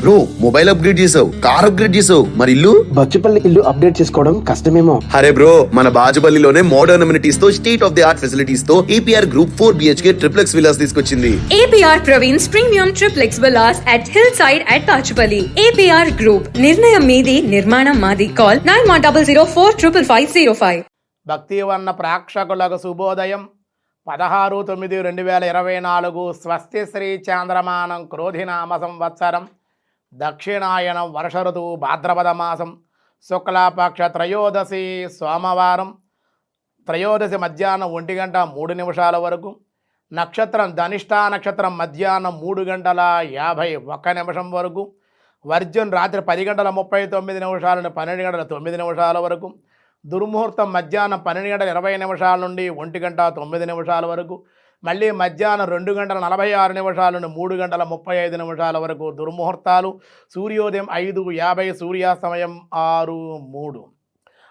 Bro mobile upgrade చేసావు, car upgrade చేసావు, మరి ఇల్లు? బచ్చుపల్లి ఇల్లు అప్డేట్ చేసుకోవడం కష్టమేమో. అరే బ్రో, మన బాజుపల్లిలోనే మోడర్న్ అమ్యూనిటీస్ తో, state of the art facilities తో APR Group 4 BHK triplex villas తీసుకొచ్చింది. APR Praveen's Premium Triplex Villas at Hillside at Bachupalli. APR Group, నిర్ణయం మీది, నిర్మాణం మాది. Call 9100455505. భక్తివన్న ప్రేక్షకులకు శుభోదయం. 16/9/2024 స్వస్తి శ్రీ చాంద్రమానం క్రోధినామ సంవత్సరం, దక్షిణాయనం, వర్ష ఋతువు, భాద్రపద మాసం, శుక్లపక్ష త్రయోదశి సోమవారం. త్రయోదశి మధ్యాహ్నం 1:03 వరకు. నక్షత్రం ధనిష్ఠా నక్షత్రం మధ్యాహ్నం 3:51 వరకు. వర్జన్ రాత్రి 10:39 నుండి 12:09 వరకు. దుర్ముహూర్తం మధ్యాహ్నం 12:20 నుండి 1:09 వరకు. మళ్ళీ మధ్యాహ్నం 2:46 నుండి 3:35 వరకు దుర్ముహూర్తాలు. సూర్యోదయం 5:50, సూర్యాస్తమయం 6:03.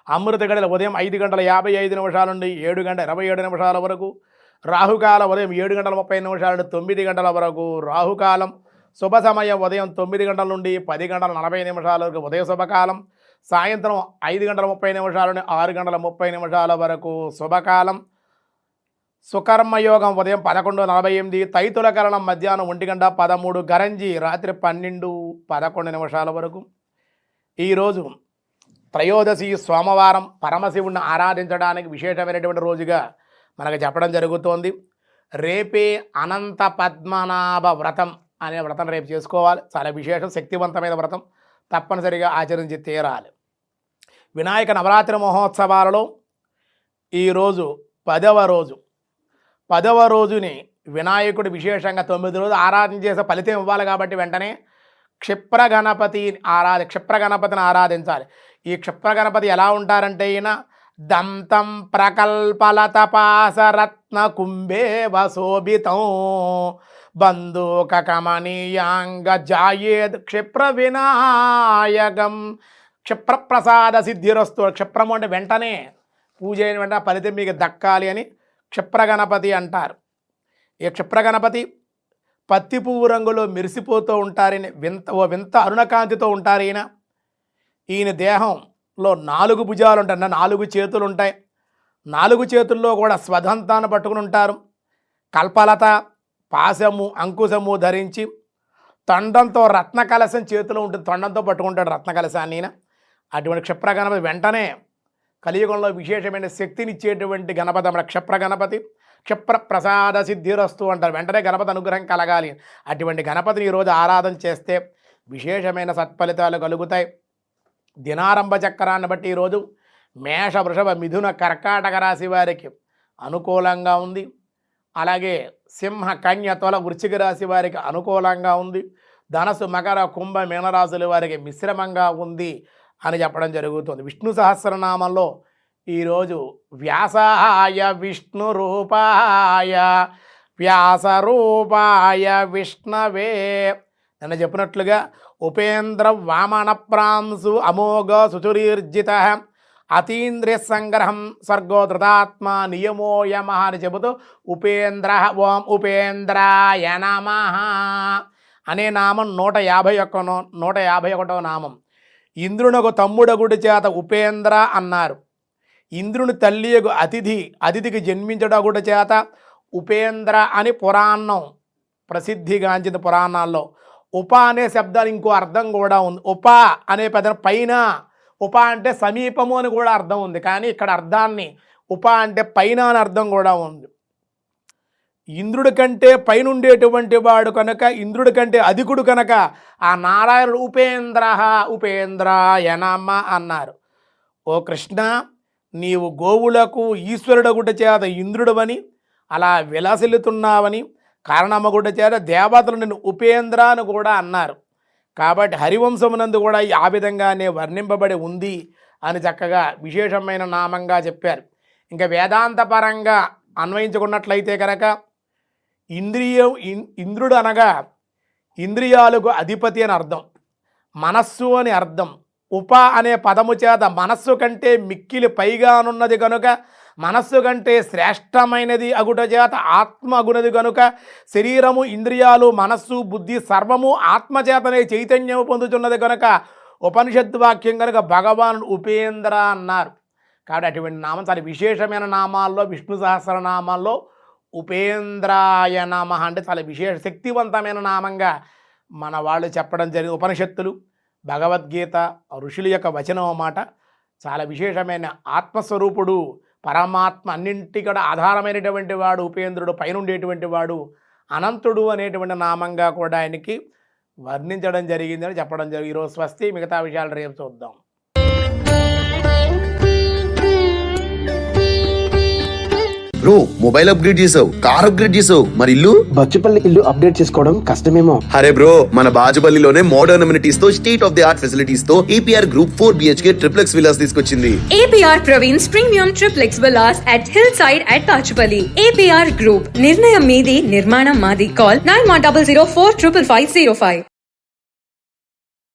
అమృత గడియలు ఉదయం 5:55 నుండి 7:27 వరకు. రాహుకాలం ఉదయం 7:30 నుండి 9 వరకు రాహుకాలం. శుభ సమయం ఉదయం 9 గంటల నుండి 10:40 వరకు ఉదయ శుభకాలం. సాయంత్రం 5:30 నుండి 6:30 వరకు శుభకాలం. సుకర్మయోగం ఉదయం 11:48, తైతులకరణం మధ్యాహ్నం 1:13, గరంజి రాత్రి 12:11 వరకు. ఈరోజు త్రయోదశి సోమవారం, పరమశివుడిని ఆరాధించడానికి విశేషమైనటువంటి రోజుగా మనకు చెప్పడం జరుగుతోంది. రేపే అనంత పద్మనాభ వ్రతం అనే వ్రతం రేపు చేసుకోవాలి. చాలా విశేషం, శక్తివంతమైన వ్రతం, తప్పనిసరిగా ఆచరించి తీరాలి. వినాయక నవరాత్రి మహోత్సవాలలో ఈరోజు 10వ రోజు. 10వ రోజుని వినాయకుడు విశేషంగా 9 రోజులు ఆరాధన చేసే ఫలితం ఇవ్వాలి కాబట్టి వెంటనే క్షిప్రగణపతిని ఆరాధించాలి. ఈ క్షిప్రగణపతి ఎలా ఉంటారంటే, ఈయన దంతం ప్రకల్పలతపాసరత్న కుంభేవ శోభితం బంధూక కమనీయాంగ జాయేద్ క్షిప్ర వినాయకం. క్షిప్రప్రసాద సిద్ధిరస్తు. క్షిప్రము అంటే వెంటనే, పూజ అయిన వెంటనే ఫలితం మీకు దక్కాలి అని క్షిప్రగణపతి అంటారు. ఈ క్షిప్రగణపతి పత్తి పువ్వు రంగులో మెరిసిపోతూ ఉంటారని, వింత అరుణకాంతితో ఉంటారు. ఈయన దేహంలో 4 భుజాలు ఉంటాయి, 4 చేతులు ఉంటాయి. 4 చేతుల్లో కూడా స్వదంతాన్ని పట్టుకుని ఉంటారు. కల్పలత, పాశము, అంకుశము ధరించి, తొండంతో రత్న కలశం చేతిలో ఉంటుంది, తొండంతో పట్టుకుంటాడు రత్న కలశాన్ని. అటువంటి క్షిప్రగణపతి వెంటనే కలియుగంలో విశేషమైన శక్తినిచ్చేటువంటి గణపతి మన క్షిప్రగణపతి. క్షిప్ర ప్రసాద సిద్ధిరస్తు అంటారు, వెంటనే గణపతి అనుగ్రహం కలగాలి. అటువంటి గణపతిని ఈరోజు ఆరాధన చేస్తే విశేషమైన సత్ఫలితాలు కలుగుతాయి. దినారంభ చక్రాన్ని బట్టి ఈరోజు మేష, వృషభ, మిథున, కర్కాటక రాశి వారికి అనుకూలంగా ఉంది. అలాగే సింహ, కన్య, తుల, వృశ్చిక రాశి వారికి అనుకూలంగా ఉంది. ధనస్సు, మకర, కుంభ, మీనరాశుల వారికి మిశ్రమంగా ఉంది అని చెప్పడం జరుగుతుంది. విష్ణు సహస్రనామంలో ఈరోజు వ్యాసాయ విష్ణు రూపాయ వ్యాస రూపాయ విష్ణవే నిన్న చెప్పినట్లుగా ఉపేంద్ర వామన ప్రాంసు అమోఘ సుచురీర్జిత అతీంద్రియ సంగ్రహం స్వర్గో ధృతాత్మ నియమో యమః అని చెబుతూ ఉపేంద్ర, ఓం ఉపేంద్రాయ నమః అనే నామం 151వ నామం. ఇంద్రునకు తమ్ముడగుడి చేత ఉపేంద్ర అన్నారు. ఇంద్రుని తల్లియగు అతిథికి జన్మించడగుడి చేత ఉపేంద్ర అని పురాణం ప్రసిద్ధిగాంచిన పురాణాల్లో. ఉప అనే శబ్దాలు ఇంకో అర్థం కూడా ఉంది. ఉప అనే పదం పైన, ఉప అంటే సమీపము అని కూడా అర్థం ఉంది. కానీ ఇక్కడ అర్థాన్ని ఉప అంటే పైన అని అర్థం కూడా ఉంది. ఇంద్రుడి కంటే పైనుండేటువంటి వాడు కనుక, ఇంద్రుడి కంటే అధికుడు కనుక ఆ నారాయణుడు ఉపేంద్రాయ నమః అన్నారు. ఓ కృష్ణ, నీవు గోవులకు ఈశ్వరుడగుట చేత ఇంద్రుడవని, అలా విలసిల్లుతున్నావని, కారణమ్మగుట చేత దేవతలు నిన్ను ఉపేంద్ర అని కూడా అన్నారు. కాబట్టి హరివంశమునందు కూడా ఆ విధంగానే వర్ణింపబడి ఉంది అని చక్కగా విశేషమైన నామంగా చెప్పారు. ఇంకా వేదాంతపరంగా అన్వయించుకున్నట్లయితే కనుక ఇంద్రుడు అనగా ఇంద్రియాలకు అధిపతి అని అర్థం, మనస్సు అని అర్థం. ఉప అనే పదము చేత మనస్సు కంటే మిక్కిలి పైగానున్నది కనుక మనస్సు కంటే శ్రేష్టమైనది అగుట చేత ఆత్మ అగునది గనుక శరీరము ఇంద్రియాలు మనస్సు బుద్ధి సర్వము ఆత్మచేతనే చైతన్యము పొందుతున్నది కనుక ఉపనిషత్తు వాక్యం కనుక భగవానుడు ఉపేంద్ర అన్నారు. కాబట్టి అటువంటి నామం చాలా విశేషమైన నామాల్లో విష్ణు సహస్రనామాల్లో ఉపేంద్రాయ నమః అంటే చాలా విశేష శక్తివంతమైన నామంగా మన వాళ్ళు చెప్పడం జరిగింది. ఉపనిషత్తులు భగవద్గీత ఋషుల యొక్క వచనం అన్నమాట. చాలా విశేషమైన ఆత్మస్వరూపుడు పరమాత్మ అన్నింటి కూడా ఆధారమైనటువంటి వాడు ఉపేంద్రుడు, పైనుండేటువంటి వాడు అనంతుడు అనేటువంటి నామంగా కూడా ఆయనకి వర్ణించడం జరిగిందని చెప్పడం జరిగింది. ఈరోజు స్వస్తి, మిగతా విషయాలు రేపు చూద్దాం. బ్రో మొబైల్ అప్గ్రేడ్ చేసావు, కార్ అప్గ్రేడ్ చేసావు, మరి ఇల్లు? బచ్చుపల్లి ఇల్లు అప్డేట్ చేసుకోవడం కష్టమేమో. అరే బ్రో, మన బాజుపల్లిలోనే మోడర్న్ అమ్యూనిటీస్ తో state of the art facilities తో APR Group 4 BHK triplex villas తీసుకొచ్చింది. APR Praveen's premium triplex villas at Hillside at Pachupalli. APR Group నిర్ణయం మీది, నిర్మాణం మాది. Call 9100455505.